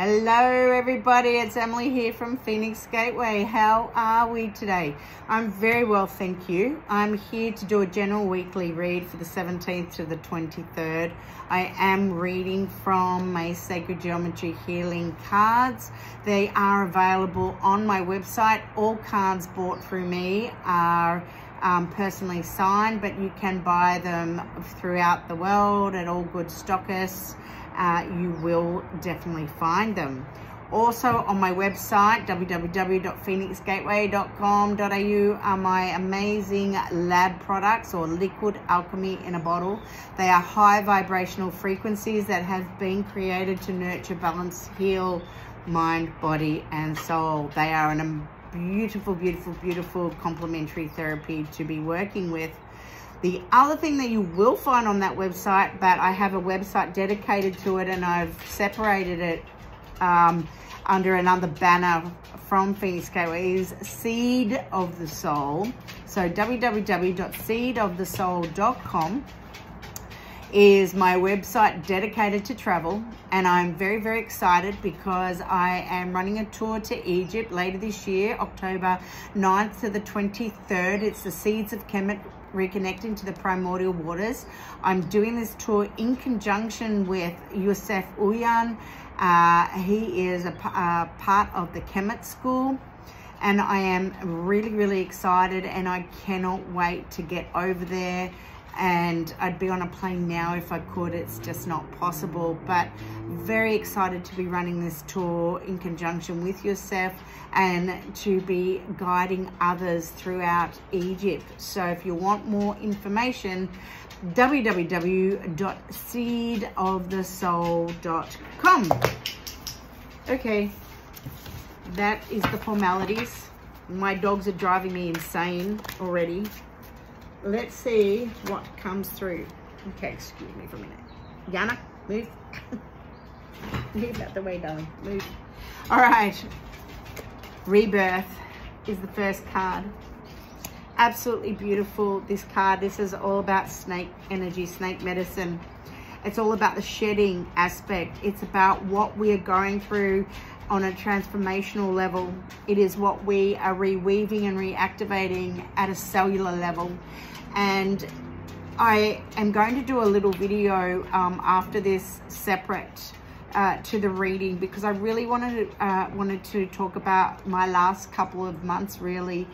Hello everybody, it's Emily here from Phoenix Gateway. How are we today? I'm very well, thank you. I'm here to do a general weekly read for the 17th to the 23rd. I am reading from my Sacred Geometry Healing cards. They are available on my website. All cards bought through me are personally signed, but you can buy them throughout the world at all good stockists. You will definitely find them. Also on my website, www.phoenixgateway.com.au, are my amazing lab products, or liquid alchemy in a bottle. They are high vibrational frequencies that have been created to nurture, balance, heal mind, body, and soul. They are a beautiful, beautiful, beautiful complementary therapy to be working with. The other thing that you will find on that website, but I have a website dedicated to it and I've separated it under another banner from Phoenix Gateway, is Seed of the Soul. So www.seedofthesoul.com is my website dedicated to travel, and I'm very, very excited because I am running a tour to Egypt later this year, October 9th to the 23rd. It's the Seeds of Kemet, reconnecting to the primordial waters. I'm doing this tour in conjunction with Yusuf Uyan. He is a part of the Kemet school, and I am really, really excited, and I cannot wait to get over there. And I'd be on a plane now if I could. It's just not possible, but very excited to be running this tour in conjunction with yourself and to be guiding others throughout Egypt. So if you want more information, www.seedofthesoul.com. Okay, that is the formalities. My dogs are driving me insane already. Let's see what comes through. Okay, excuse me for a minute. Yana, move. Move out the way, darling. Move. All right. Rebirth is the first card. Absolutely beautiful, this card. This is all about snake energy, snake medicine. It's all about the shedding aspect. It's about what we are going through on a transformational level. It is what we are reweaving and reactivating at a cellular level. And I am going to do a little video after this, separate to the reading, because I really wanted to talk about my last couple of months, really.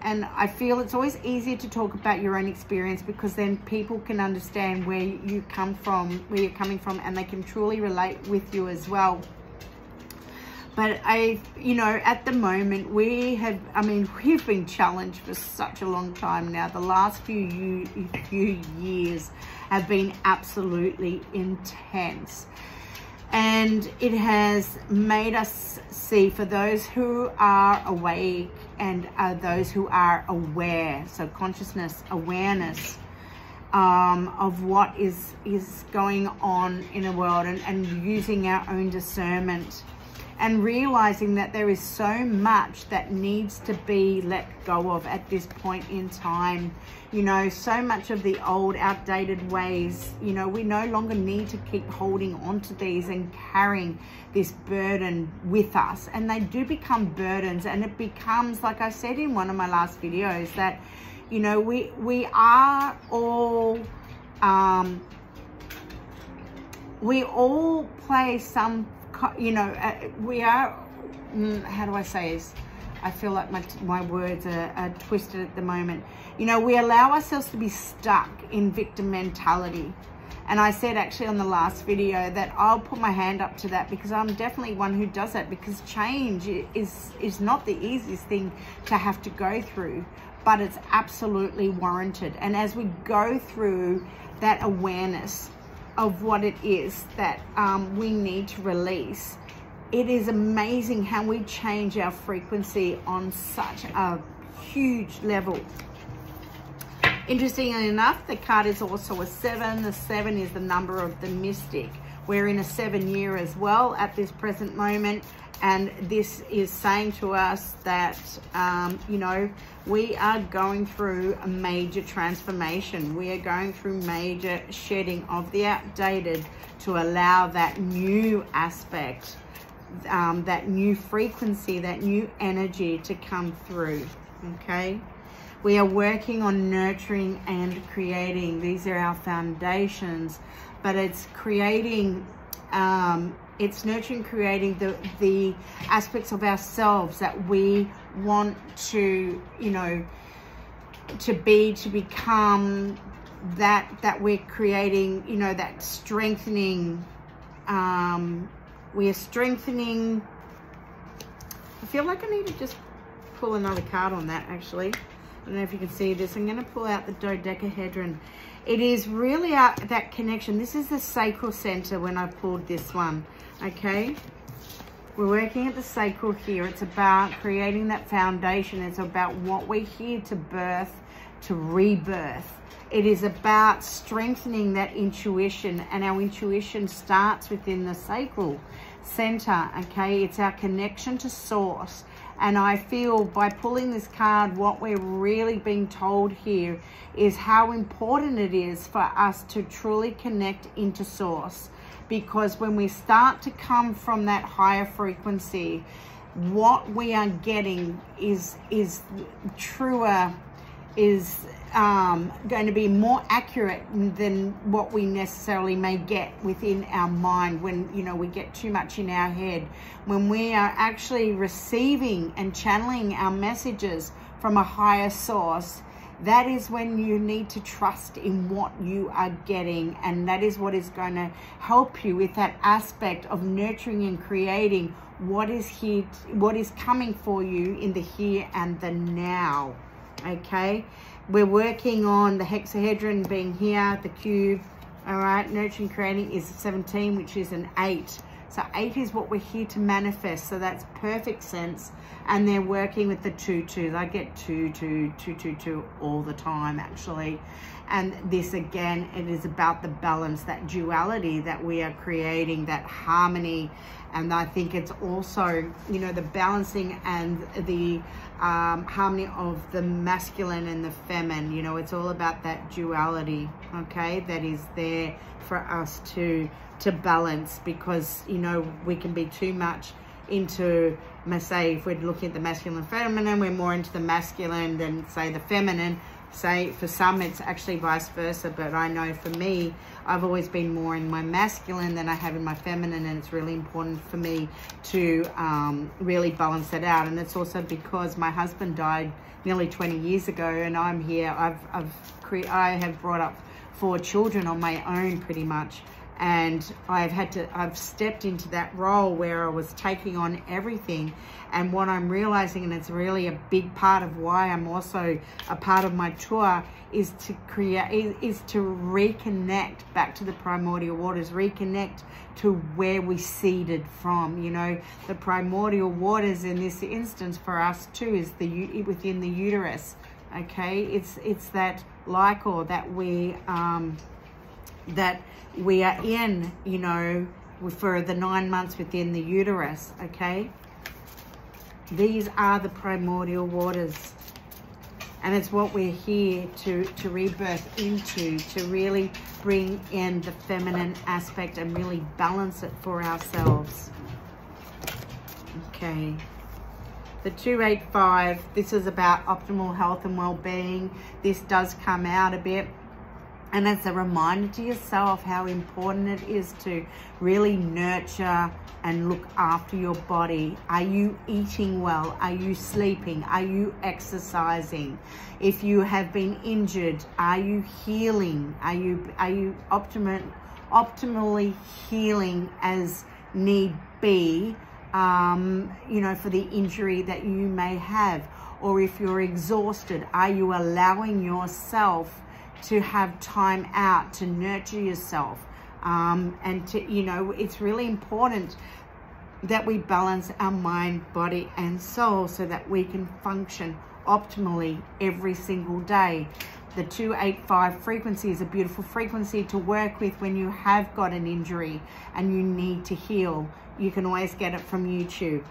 And I feel it's always easier to talk about your own experience, because then people can understand where you come from, where you're coming from, and they can truly relate with you as well. But at the moment we've been challenged for such a long time now. The last few years have been absolutely intense. And it has made us see, for those who are awake and those who are aware, so consciousness, awareness, of what is going on in the world, and using our own discernment, and realizing that there is so much that needs to be let go of at this point in time. So much of the old, outdated ways, we no longer need to keep holding on to these and carrying this burden with us. And they do become burdens, and it becomes, like I said in one of my last videos, that, we are all, we all play some, we are, how do I say this? I feel like my words are twisted at the moment. We allow ourselves to be stuck in victim mentality. And I said actually on the last video that I'll put my hand up to that, because I'm definitely one who does that, because change is not the easiest thing to have to go through, but it's absolutely warranted. And as we go through that awareness of what it is that we need to release, it is amazing how we change our frequency on such a huge level. Interestingly enough, the card is also a 7. The 7 is the number of the mystic. We're in a 7 year as well at this present moment. And this is saying to us that, we are going through a major transformation. We are going through major shedding of the outdated to allow that new aspect that new frequency, that new energy to come through, okay? We are working on nurturing and creating. These are our foundations, but it's creating, it's nurturing, creating the aspects of ourselves that we want to, you know, to become, that we're creating, you know, that strengthening. We are strengthening. I feel like I need to just pull another card on that, actually. I don't know if you can see this. I'm going to pull out the dodecahedron. It is really that connection. This is the sacral center when I pulled this one, okay? We're working at the sacral here. It's about creating that foundation. It's about what we're here to birth, to rebirth. It is about strengthening that intuition, and our intuition starts within the sacral center, okay? It's our connection to source. And I feel by pulling this card, what we're really being told here is how important it is for us to truly connect into source. Because when we start to come from that higher frequency, what we are getting is truer, is going to be more accurate than what we necessarily may get within our mind when, you know, we get too much in our head. When we are actually receiving and channeling our messages from a higher source, that is when you need to trust in what you are getting, and that is what is going to help you with that aspect of nurturing and creating what is here, what is coming for you in the here and the now. Okay, we're working on the hexahedron being here, the cube. All right, nurturing, creating is 17, which is an 8. So 8 is what we're here to manifest. So that's perfect sense. And they're working with the 2-2. I get 2-2 all the time, actually. And this, again, it is about the balance, that duality that we are creating, that harmony. And I think it's also, you know, the balancing and the harmony of the masculine and the feminine. You know, it's all about that duality, okay, that is there for us to balance, because, you know, we can be too much into, say, if we're looking at the masculine and feminine, we're more into the masculine than, say, the feminine. Say, for some, it's actually vice versa, but I know for me, I've always been more in my masculine than I have in my feminine, and it's really important for me to really balance that out. And it's also because my husband died nearly 20 years ago, and I'm here. I have brought up 4 children on my own, pretty much. And I've stepped into that role where I was taking on everything. And what I'm realizing, and it's really a big part of why I'm also a part of my tour, is to reconnect back to the primordial waters, reconnect to where we seeded from. You know, the primordial waters in this instance for us too is within the uterus. Okay, it's that liquor that we are in, you know, for the 9 months within the uterus, okay? These are the primordial waters. And it's what we're here to rebirth into, to really bring in the feminine aspect and really balance it for ourselves. Okay. The 285, this is about optimal health and well-being. This does come out a bit. And it's a reminder to yourself how important it is to really nurture and look after your body. Are you eating well? Are you sleeping? Are you exercising? If you have been injured, are you healing? Are you optimally healing as need be, you know, for the injury that you may have? Or if you're exhausted, are you allowing yourself to have time out to nurture yourself? And to, you know, it's really important that we balance our mind, body and soul so that we can function optimally every single day. The 285 frequency is a beautiful frequency to work with when you have got an injury and you need to heal. You can always get it from YouTube,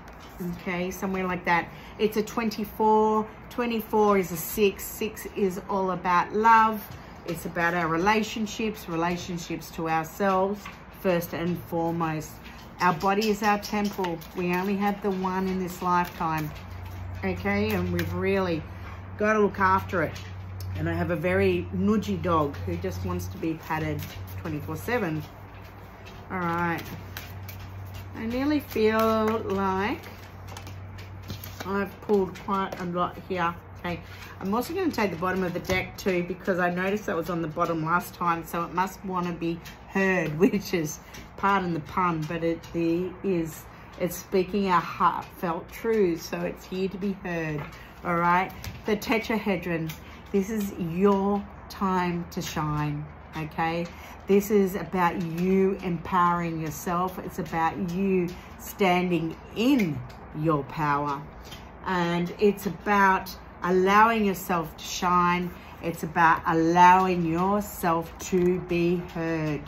okay, somewhere like that. It's a 24. 24 is a 6. 6 is all about love. It's about our relationships to ourselves first and foremost. Our body is our temple. We only have the one in this lifetime, okay? And we've really got to look after it. And I have a very nudgy dog who just wants to be patted 24/7. All right. I nearly feel like I've pulled quite a lot here. Okay. I'm also going to take the bottom of the deck too, because I noticed that was on the bottom last time, so it must want to be heard, which is, pardon the pun, but it's speaking our heartfelt truths, so it's here to be heard. All right. The tetrahedron. This is your time to shine, okay? This is about you empowering yourself. It's about you standing in your power. And it's about allowing yourself to shine. It's about allowing yourself to be heard,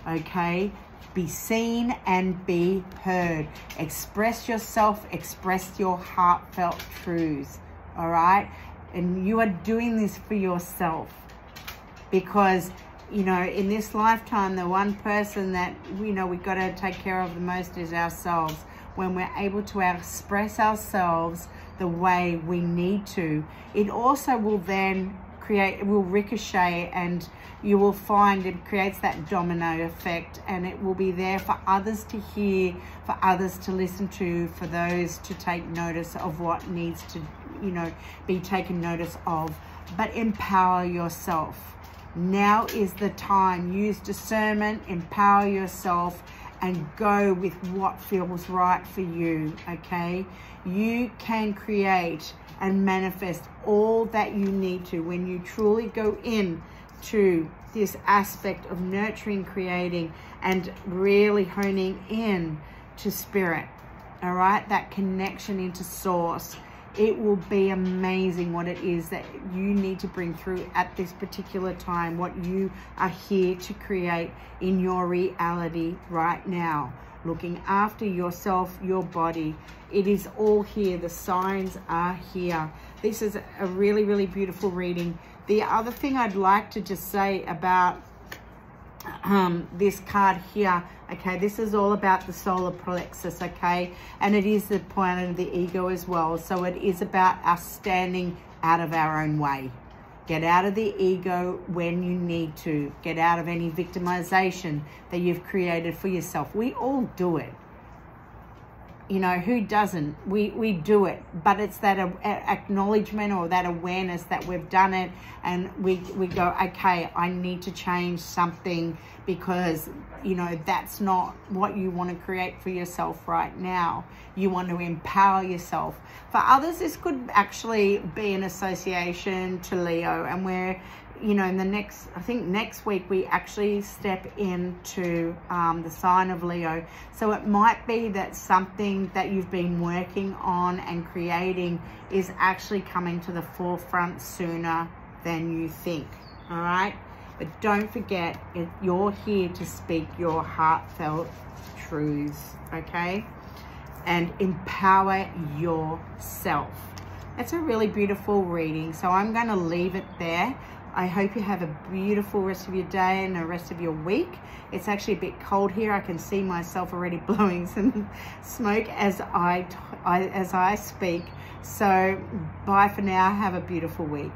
okay? Be seen and be heard. Express yourself, express your heartfelt truths, all right? And you are doing this for yourself, because, you know, in this lifetime, the one person that, you know, we've got to take care of the most is ourselves. When we're able to express ourselves the way we need to, it also will then create, it will ricochet, and you will find it creates that domino effect, and it will be there for others to hear, for others to listen to, for those to take notice of what needs to, you know, be taken notice of. But empower yourself. Now is the time. Use discernment, empower yourself, and go with what feels right for you, okay? You can create and manifest all that you need to when you truly go in to this aspect of nurturing, creating, and really honing in to spirit, all right? That connection into source. It will be amazing what it is that you need to bring through at this particular time, what you are here to create in your reality right now. Looking after yourself, your body. It is all here. The signs are here. This is a really, really beautiful reading. The other thing I'd like to just say about this card here, okay, this is all about the solar plexus, okay, and it is the planet of the ego as well. So it is about us standing out of our own way. Get out of the ego when you need to. Get out of any victimization that you've created for yourself. We all do it. You know, who doesn't? We do it, but it's that acknowledgement or that awareness that we've done it, and we go, okay, I need to change something, because, you know, that's not what you want to create for yourself right now. You want to empower yourself. For others, this could actually be an association to Leo, and we're, you know, in the next, I think next week, we actually step into the sign of Leo. So it might be that something that you've been working on and creating is actually coming to the forefront sooner than you think, all right? But don't forget, you're here to speak your heartfelt truths, okay? And empower yourself. It's a really beautiful reading, so I'm going to leave it there. I hope you have a beautiful rest of your day and the rest of your week. It's actually a bit cold here. I can see myself already blowing some smoke as I speak. So bye for now. Have a beautiful week.